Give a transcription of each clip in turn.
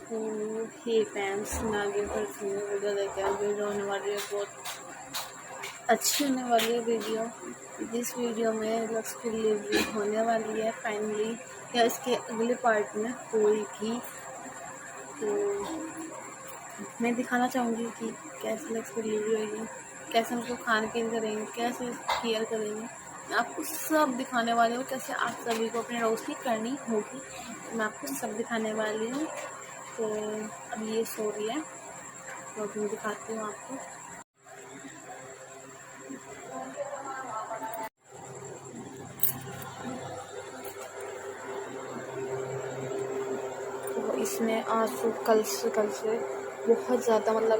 तो हे फैंस, मैं आगे फिर से वीडियो लेके आ, वीडियो होने वाली है बहुत अच्छी होने वाली है वीडियो। जिस वीडियो में लक्स की डिलीवरी होने वाली है फाइनली, या इसके अगले पार्ट में होगी। तो मैं दिखाना चाहूँगी कि कैसे लक्स की डिलीवरी होगी, कैसे हम उसको खान पीन करेंगे, कैसे केयर करेंगे। मैं आपको सब दिखाने वाली हूँ, कैसे आप सभी को अपनी रोस्टी करनी होगी। मैं आपको सब दिखाने वाली हूँ। तो अब ये सो रही है, तो मैं दिखाती हूँ आपको। तो इसने आज कल से बहुत ज़्यादा, मतलब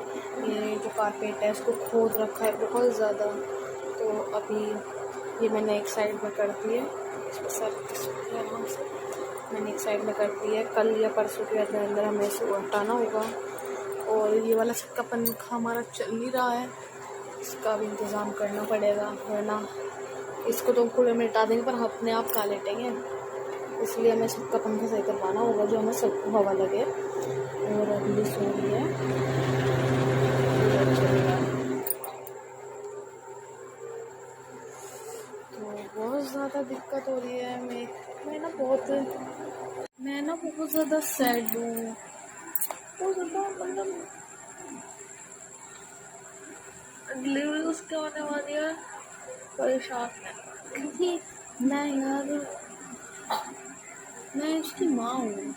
ये जो कारपेट है इसको खोद रखा है बहुत ज़्यादा। तो अभी ये मैंने एक साइड में कर दी है, इसको सर मैंने एक साइड में कर दी है। कल या परसों के अंदर हमें इसको हटाना होगा। और ये वाला छक्का पंखा हमारा चल नहीं रहा है, इसका भी इंतज़ाम करना पड़ेगा, वरना इसको तो कूलर में हटा देंगे पर हम अपने आप खा लेटेंगे। इसलिए हमें छक्का पंखा सही करवाना होगा जो हमें सबको हवा लगे। और अभी सो रही है, तो बहुत ज़्यादा दिक्कत हो रही है। मैं ना बहुत ज़्यादा सैड हूँ, बहुत ज़्यादा, मतलब डिलीवरी उसके होने वाली है, परेशान है क्योंकि मैं उसकी माँ हूँ।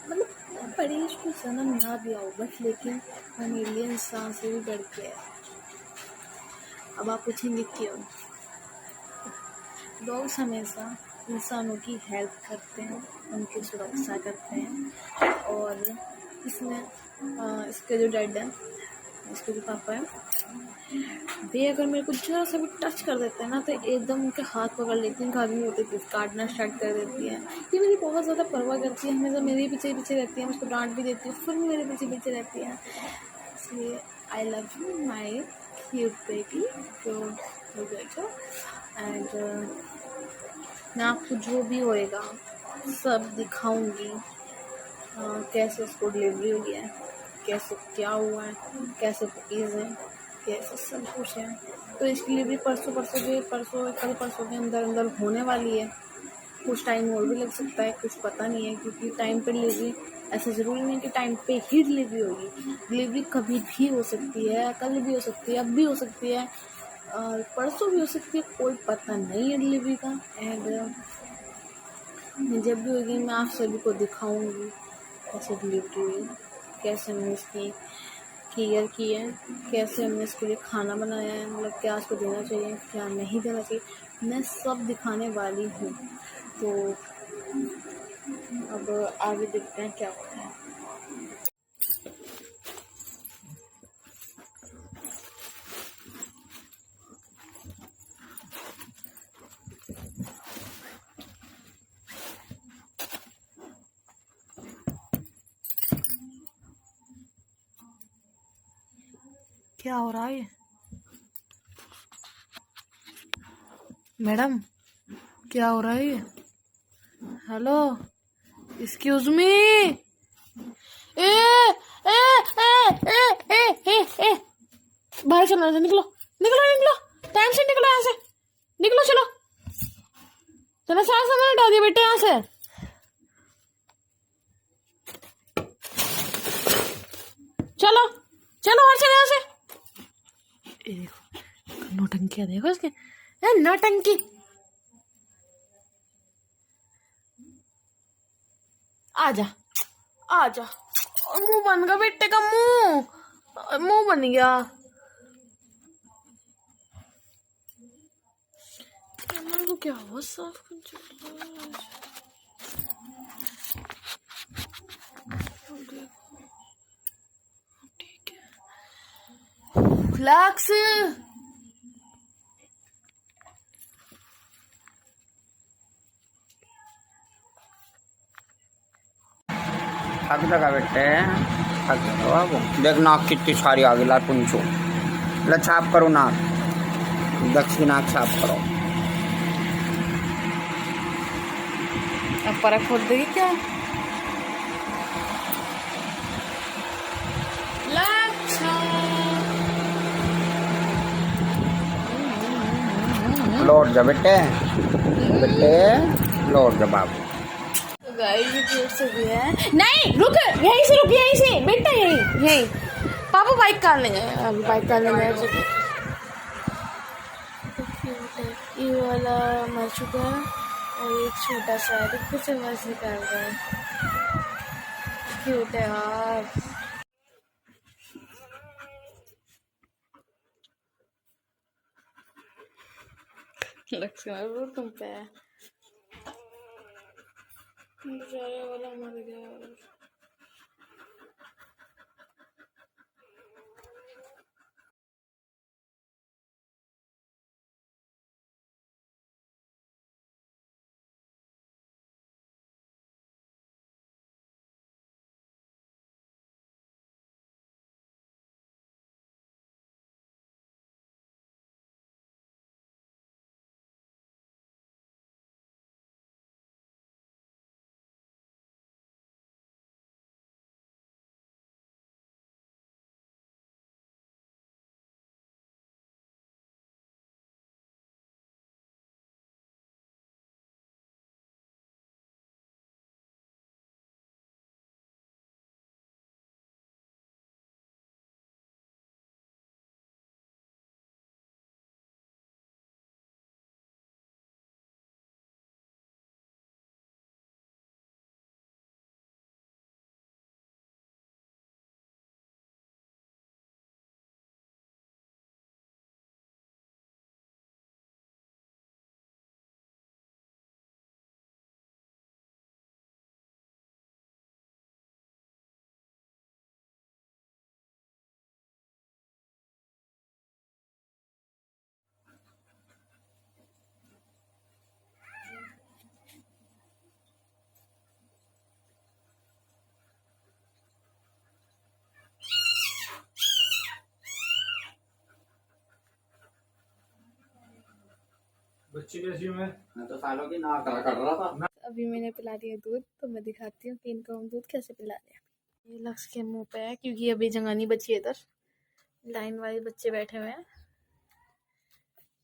मतलब बड़ी उसको जन्म ना दिया हो बट, लेकिन मैं मेरे लिए इंसान से भी बढ़ के है। अब आप पूछेंगे क्यों? लोग हमेशा इंसानों की हेल्प करते हैं, उनकी सुरक्षा करते हैं। और इसके जो डैड है, इसके जो पापा है, वे अगर मेरे को जरा सा भी टच कर देते हैं ना तो एकदम उनके हाथ पकड़ लेती हैं, घर में होते थे काटना स्टार्ट कर देती है। ये मेरी बहुत ज़्यादा परवाह करती है, हमेशा मेरे पीछे रहती है, उसको डांट भी देती है, फिर भी मेरे पीछे रहती है। इसलिए I love you my cute baby, जो एंड मैं आपको जो भी होएगा सब दिखाऊंगी। कैसे उसको डिलीवरी हुई है, कैसे क्या हुआ है, कैसे कुकीज़ है, कैसे सब कुछ है। तो इसकी डिलीवरी कल परसों के अंदर होने वाली है। कुछ टाइम और भी लग सकता है, कुछ पता नहीं है, क्योंकि टाइम पे डिलीवरी, ऐसा ज़रूरी नहीं कि टाइम पे ही डिलीवरी होगी। डिलीवरी कभी भी हो सकती है, कल भी हो सकती है, अब भी हो सकती है, और परसों भी हो सकती है, कोई पता नहीं है डिलीवरी का। एंड जब भी होगी मैं आप सभी को दिखाऊंगी कैसे डिलीवरी हुई, कैसे हमने इसकी केयर की है, कैसे हमने इसके लिए खाना बनाया है, मतलब क्या उसको देना चाहिए, क्या नहीं देना चाहिए, मैं सब दिखाने वाली हूँ। तो अब आगे देखते हैं क्या होता है। क्या हो रहा है मैडम? क्या हो रहा है? Hello, excuse me. ए ए ए ए ए ए ए बाहर चलना है, निकलो निकलो, टाइम से निकलो, यहाँ से निकलो, चलो चलो, सांस अंदर हटा दिया बेटे, यहाँ से चलो चलो, और चलो यहाँ से। देखो नौटंकी, देखो इसके नौटंकी। आजा आजा, मुंह बन गया बेटे का, मुंह बन गया। मेरे को क्या हुआ, साफ ठीक है। फ्लैक्स थक लगा बेटे, थक लगा। देख नाक कितनी सारी आ गई, ला पुंचो, ला छाप करो नाक, दक्षिण नाक छाप करो। अब फर्क हो देगी क्या? लौट जा बेटे, बेटे लौट जा बाबू। तो गाइस ये क्यूट से भी है। नहीं रुक, यहीं से रुक, यहीं से बेटा, यहीं यहीं। पापा बाइक कार ले गए, अभी बाइक कार ले गए। ये वाला मर चुका है और एक छोटा सा है, तो फिर से बस निकाल रहा है। क्यूट है यार। लक्ष्मण तुम पे है, बेचारा वाला मर गया। बच्ची कैसी हूँ मैं तो सालों की नाक कर रहा था। अभी मैंने पिला दिया दूध, तो मैं दिखाती हूँ कि इनको हम दूध कैसे पिला रहे हैं। ये लक्ष्य के मुंह पे है, क्योंकि अभी जंगानी बची है, इधर लाइन वाले बच्चे बैठे हुए हैं।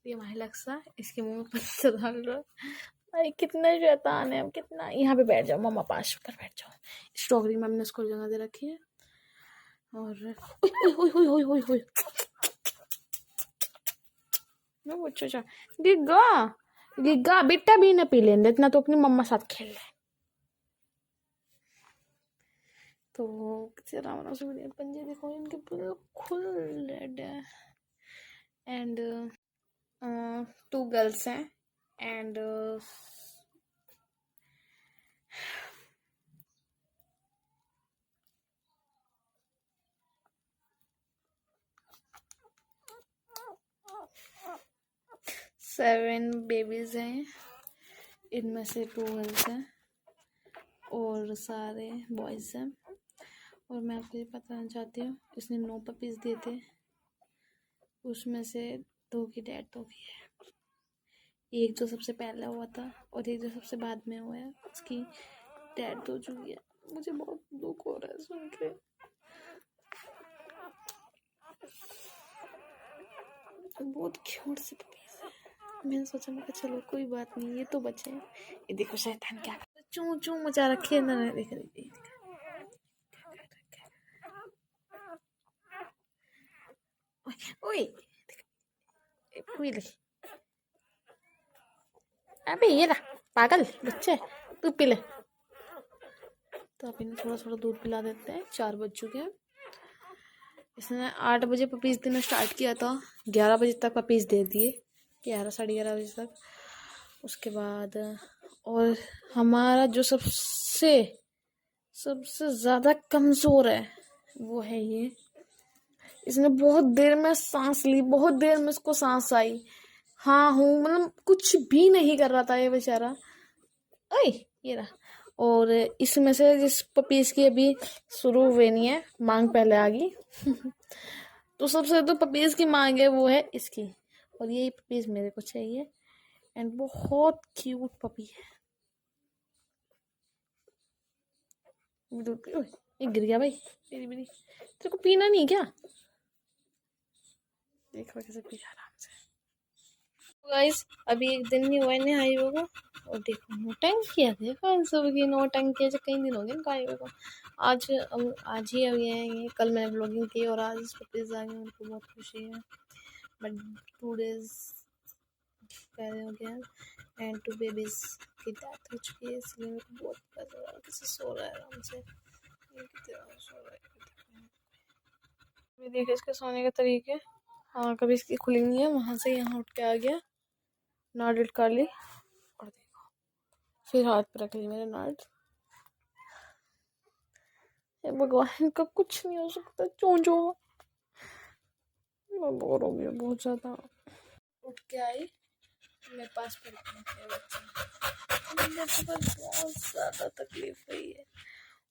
ये हमारी लक्ष्य, इसके मुंह में पत्ता डाल रहा है। भाई कितना शैतान है, हम कितना। यहाँ पे बैठ जाओ, मम्मा पास ऊपर बैठ जाओ। स्ट्रॉबेरी में हमने उसको जगह दे रखी है। और अच्छा गिग्गा, गिग्गा बेटा भी ना पी लेंगे इतना, तो अपनी मम्मा साथ खेल ले। तो पंजे देखो इनके बिल्कुल रेड है। एंड 2 गर्ल्स हैं एंड सेवन बेबीज हैं, इनमें से 2 गर्ल्स हैं और सारे बॉयज हैं। और मैं आपको ये बताना चाहती हूँ, इसने 9 पपीज दिए थे, उसमें से 2 की डेथ हो गई है। एक जो सबसे पहले हुआ था और एक जो सबसे बाद में हुआ है, उसकी डेथ हो चुकी है। मुझे बहुत दुख हो रहा है सुन के। बहुत क्यूट से पपीज है। मैंने सोचा, मैं चलो कोई बात नहीं, ये तो बचे हैं। ये देखो शैतान क्या कर, चू चू मचा रखे ना, देख रही। ओए अबे ये रहा पागल बच्चे, तू पी ले। तो आप इन्हें थोड़ा थोड़ा दूध पिला देते हैं। 4 बज चुके हैं। इसने 8 बजे पपीज़ देना स्टार्ट किया था, 11 बजे तक पपीज़ दे दिए, 11 साढ़े 11 बजे तक। उसके बाद और हमारा जो सबसे ज़्यादा कमज़ोर है वो है ये। इसने बहुत देर में सांस ली, बहुत देर में इसको सांस आई। हाँ हूँ मतलब कुछ भी नहीं कर रहा था ये बेचारा। ओए ये रहा। और इसमें से जिस पपीज की अभी शुरू हुए नहीं है, मांग पहले आ गई। तो सबसे तो पपीज की मांग है वो है इसकी, और यही पपीज मेरे को चाहिए। एंड बहुत क्यूट पपी है। ये गिर गया भाई, मेरी मेरी। तेरे को पीना नहीं क्या? देखो कैसे पी रहा आराम से। गाइस अभी एक दिन नहीं हुआ है आई हुए को, और देखो नौटंकी है, देखो इन सब की नौटंकी है, कई दिन हो गए इनका आई हुए को। आज ही अभी आएंगे, कल मैंने ब्लॉगिंग की और आज इस पपीज आ गए, उनको बहुत खुशी है। बट 2 days पहले हो गया एंड 2 babies की डेथ हो चुकी है, इसलिए मेरे को बहुत पता है किसी सो रहा है आराम से, ये कितने आराम से सो रहा है। ये देखिए इसके सोने के तरीके, हाँ कभी इसकी खुली नहीं है, वहाँ से यहाँ उठ के आ गया, नाड़ लटका ली और देखो फिर हाथ पे रख ली मेरे नाड़। हे भगवान का कुछ नहीं हो सकता, चूंचो मैं बोर हो गया बहुत ज्यादा। उठ के आई मेरे पास फिर बच्चे, मेरे को बस बहुत ज्यादा तकलीफ हुई है,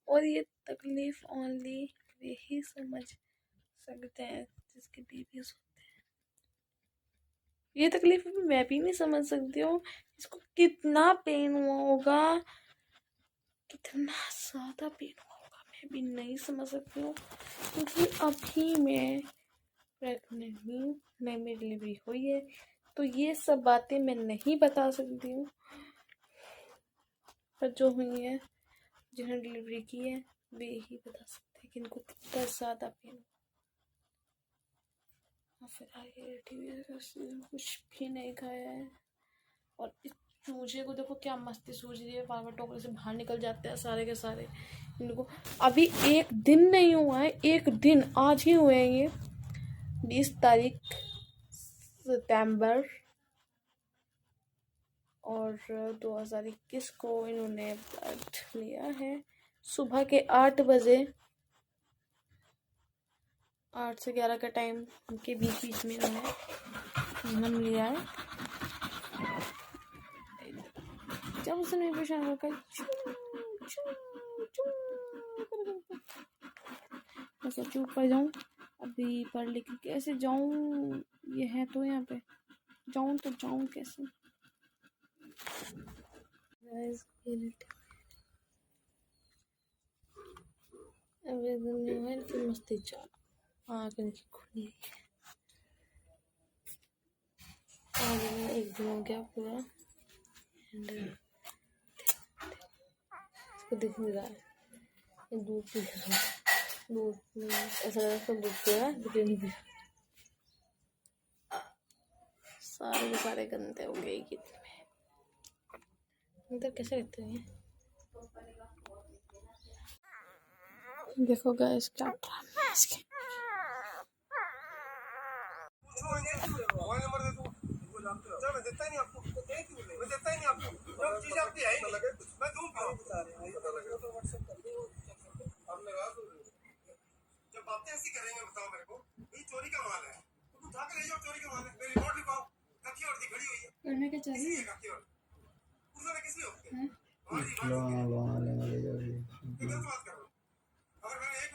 और ये तकलीफ ओनली वे ही समझ सकते हैं जिसके बेबीज होते हैं। ये तकलीफ मैं भी नहीं समझ सकती हूँ, इसको कितना पेन हुआ होगा, कितना ज़्यादा पेन हुआ होगा मैं भी नहीं समझ सकती हूँ, क्योंकि अभी मैं प्रेग्नेंट हूँ, नहीं मेरी डिलीवरी हुई है, तो ये सब बातें मैं नहीं बता सकती हूँ, पर जो हुई है जिन्होंने डिलीवरी की है वे ही बता सकते हैं कि इनको कितना ज़्यादा पेन। और फिर आगे बैठी हुई है, कुछ भी नहीं खाया है, और इस चूजे को देखो क्या मस्ती सूझ रही है, बार बार टोकरे से बाहर निकल जाते हैं सारे के सारे। इनको अभी एक दिन नहीं हुआ है, एक दिन आज ही हुए हैं ये 20 तारीख सितंबर, और 2021 को इन्होंने ब्लड लिया है सुबह के 8 बजे, 8 से 11 का टाइम के बीच बीच में इन्होंने जन्म लिया है। जब उसने परेशान होकर मैं सोची ऊपर जाऊँ, अभी पर लेकिन कैसे जाऊँ, ये है तो यहाँ पे जाऊँ तो जाऊँ कैसे। मस्ती चाल आँख इनकी खुली है, एक दिन हो गया पूरा एंड इसको दिख नहीं रहा है, दूध पी रहा है, दूध ऐसा लग रहा है दूध पी रहा है लेकिन नहीं पी रहा। सारे के सारे गंदे हो गए कि अंदर कैसे रहते हैं। देखो गाइस क्या ड्रामा है इसके। जब बातें ऐसी करेंगे बताओ मेरे को, ये चोरी का माल है, तो उठा के ले जाओ, चोरी का माल है, मेरी रिपोर्ट लिखाओ, कथी और खड़ी हुई है, करने के चाहिए कथी और उधर किस लिए होते हैं, बात कर रहा हूं, अगर मैंने एक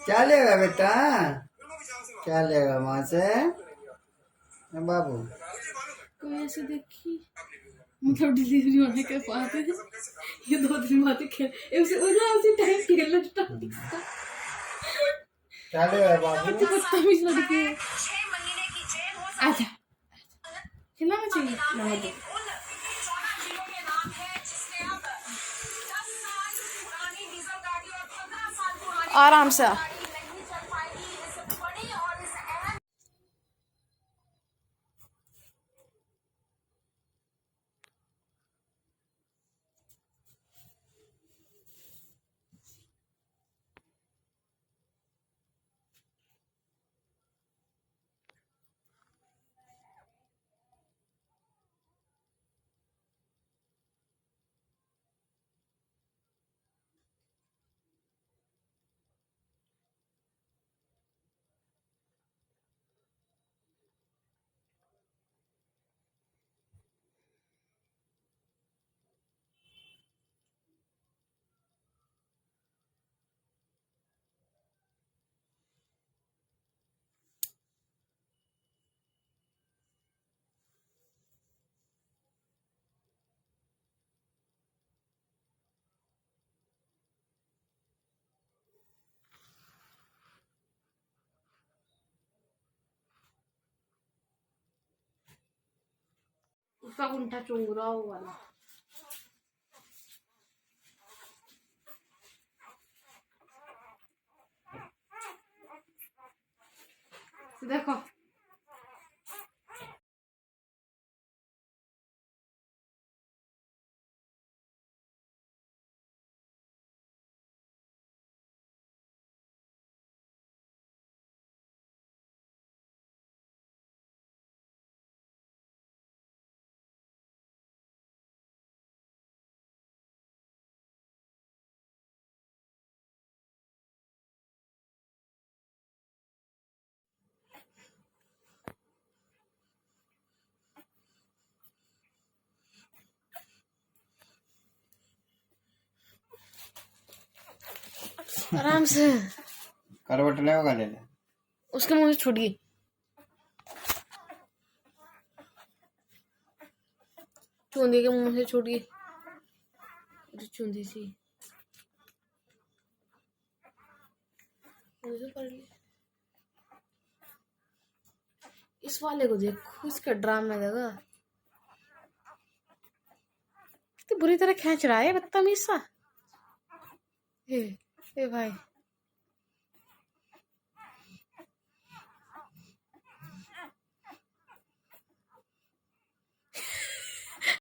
क्या लेगा बेटा, क्या लेगा वहां से बाबू। कोई ऐसे देखी मतलब डिलीवरी होने के बाद ये 2 दिन बाद खेल उसी टाइम खेलना स्टार्ट किया। क्या लेगा बाबू, बदतमीज लड़की है, आजा खिलाना चाहिए। आराम से उसका कुंठा चुंग रहा हो वाला। देखो आराम से। करवट ले होगा ले ले। उसके मुंह से छूट गई। चूंदी के मुंह से छूट गई। चूंदी सी मुझे पड़ गई। इस वाले को देखो, इसका ड्रामा देखो, कितनी बुरी तरह खींच रहा है बदतमीज सा। ए भाई